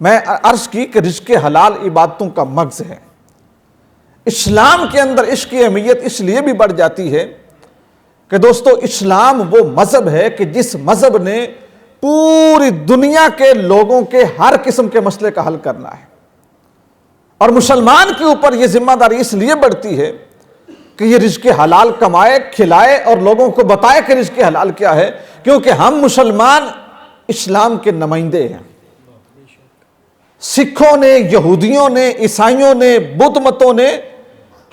میں عرض کی کہ رزق حلال عبادتوں کا مغز ہے۔ اسلام کے اندر عشق کی اہمیت اس لیے بھی بڑھ جاتی ہے کہ دوستو اسلام وہ مذہب ہے کہ جس مذہب نے پوری دنیا کے لوگوں کے ہر قسم کے مسئلے کا حل کرنا ہے، اور مسلمان کے اوپر یہ ذمہ داری اس لیے بڑھتی ہے کہ یہ رزق حلال کمائے، کھلائے اور لوگوں کو بتائے کہ رزق حلال کیا ہے، کیونکہ ہم مسلمان اسلام کے نمائندے ہیں۔ سکھوں نے، یہودیوں نے، عیسائیوں نے، بدھ متوں نے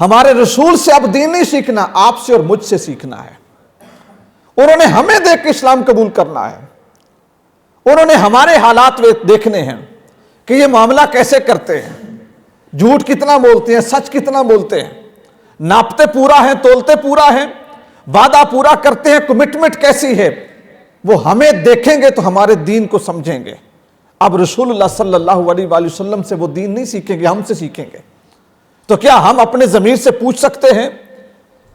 ہمارے رسول سے اب دین نہیں سیکھنا، آپ سے اور مجھ سے سیکھنا ہے۔ انہوں نے ہمیں دیکھ کے اسلام قبول کرنا ہے، انہوں نے ہمارے حالات دیکھنے ہیں کہ یہ معاملہ کیسے کرتے ہیں، جھوٹ کتنا بولتے ہیں، سچ کتنا بولتے ہیں، ناپتے پورا ہیں، تولتے پورا ہیں، وعدہ پورا کرتے ہیں، کمٹمنٹ کیسی ہے، وہ ہمیں دیکھیں گے تو ہمارے دین کو سمجھیں گے۔ اب رسول اللہ صلی اللہ علیہ وآلہ وسلم سے وہ دین نہیں سیکھیں گے، ہم سے سیکھیں گے۔ تو کیا ہم اپنے ضمیر سے پوچھ سکتے ہیں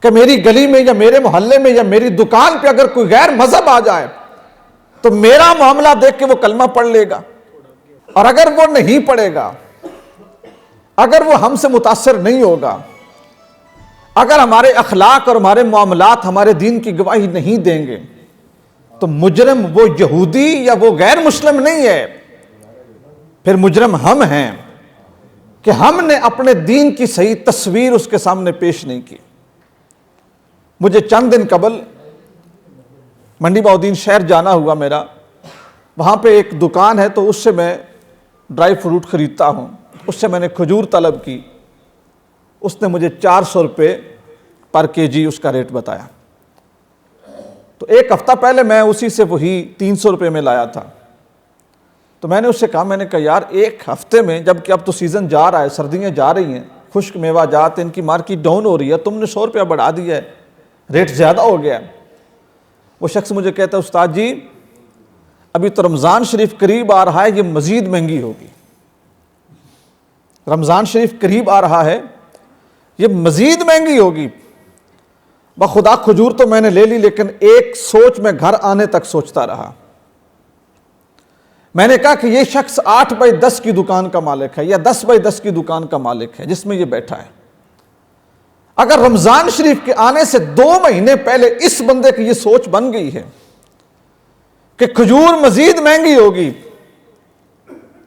کہ میری گلی میں یا میرے محلے میں یا میری دکان پہ اگر کوئی غیر مذہب آ جائے تو میرا معاملہ دیکھ کے وہ کلمہ پڑھ لے گا؟ اور اگر وہ نہیں پڑھے گا، اگر وہ ہم سے متاثر نہیں ہوگا، اگر ہمارے اخلاق اور ہمارے معاملات ہمارے دین کی گواہی نہیں دیں گے، تو مجرم وہ یہودی یا وہ غیر مسلم نہیں ہے، پھر مجرم ہم ہیں کہ ہم نے اپنے دین کی صحیح تصویر اس کے سامنے پیش نہیں کی۔ مجھے چند دن قبل منڈی بہاؤالدین شہر جانا ہوا میرا، وہاں پہ ایک دکان ہے تو اس سے میں ڈرائی فروٹ خریدتا ہوں، اس سے میں نے کھجور طلب کی، اس نے مجھے 400 روپے پر کے جی اس کا ریٹ بتایا۔ تو ایک ہفتہ پہلے میں اسی سے وہی 300 روپے میں لایا تھا، تو میں نے اس سے کہا، میں نے کہا یار ایک ہفتے میں، جبکہ اب تو سیزن جا رہا ہے، سردیاں جا رہی ہیں، خشک میوہ جات ان کی مارکیٹ ڈاؤن ہو رہی ہے، تم نے 100 روپیہ بڑھا دیا ہے، ریٹ زیادہ ہو گیا ہے۔ وہ شخص مجھے کہتا ہے استاد جی ابھی تو رمضان شریف قریب آ رہا ہے، یہ مزید مہنگی ہوگی۔ رمضان شریف قریب آ رہا ہے، یہ مزید مہنگی ہوگی۔ بخدا کھجور تو میں نے لے لی، لیکن ایک سوچ میں گھر آنے تک سوچتا رہا۔ میں نے کہا کہ یہ شخص 8x10 کی دکان کا مالک ہے یا 10x10 کی دکان کا مالک ہے جس میں یہ بیٹھا ہے، اگر رمضان شریف کے آنے سے 2 مہینے پہلے اس بندے کی یہ سوچ بن گئی ہے کہ کھجور مزید مہنگی ہوگی،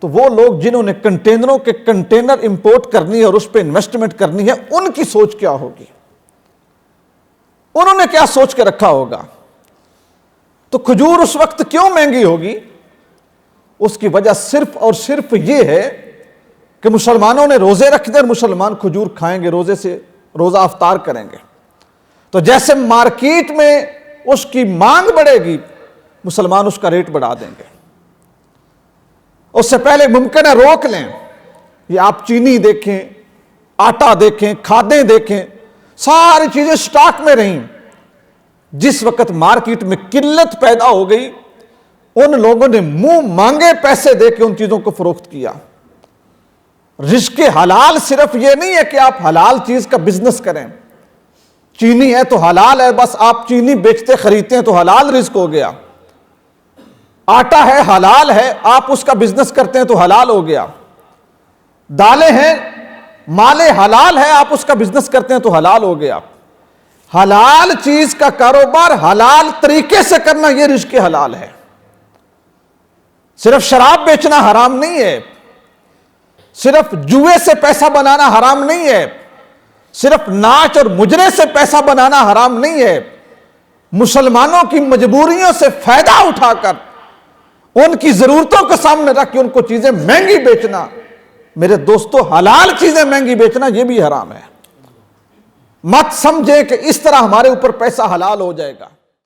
تو وہ لوگ جنہوں نے کنٹینروں کے کنٹینر امپورٹ کرنی ہے اور اس پہ انویسٹمنٹ کرنی ہے، ان کی سوچ کیا ہوگی؟ انہوں نے کیا سوچ کے رکھا ہوگا؟ تو کھجور اس وقت کیوں مہنگی ہوگی؟ اس کی وجہ صرف اور صرف یہ ہے کہ مسلمانوں نے روزے رکھ دے اور مسلمان کھجور کھائیں گے، روزے سے روزہ افطار کریں گے، تو جیسے مارکیٹ میں اس کی مانگ بڑھے گی، مسلمان اس کا ریٹ بڑھا دیں گے۔ اس سے پہلے ممکن ہے روک لیں، یہ آپ چینی دیکھیں، آٹا دیکھیں، کھادیں دیکھیں، ساری چیزیں سٹاک میں رہیں۔ جس وقت مارکیٹ میں قلت پیدا ہو گئی، ان لوگوں نے منہ مانگے پیسے دے کے ان چیزوں کو فروخت کیا۔ رزق حلال صرف یہ نہیں ہے کہ آپ حلال چیز کا بزنس کریں، چینی ہے تو حلال ہے، بس آپ چینی بیچتے خریدتے ہیں تو حلال رزق ہو گیا۔ آٹا ہے حلال ہے، آپ اس کا بزنس کرتے ہیں تو حلال ہو گیا۔ دالیں ہیں، مال حلال ہے، آپ اس کا بزنس کرتے ہیں تو حلال ہو گیا۔ حلال چیز کا کاروبار حلال طریقے سے کرنا، یہ رزق حلال ہے۔ صرف شراب بیچنا حرام نہیں ہے، صرف جوئے سے پیسہ بنانا حرام نہیں ہے، صرف ناچ اور مجرے سے پیسہ بنانا حرام نہیں ہے۔ مسلمانوں کی مجبوریوں سے فائدہ اٹھا کر ان کی ضرورتوں کو سامنے رکھ کے ان کو چیزیں مہنگی بیچنا، میرے دوستو حلال چیزیں مہنگی بیچنا یہ بھی حرام ہے۔ مت سمجھے کہ اس طرح ہمارے اوپر پیسہ حلال ہو جائے گا۔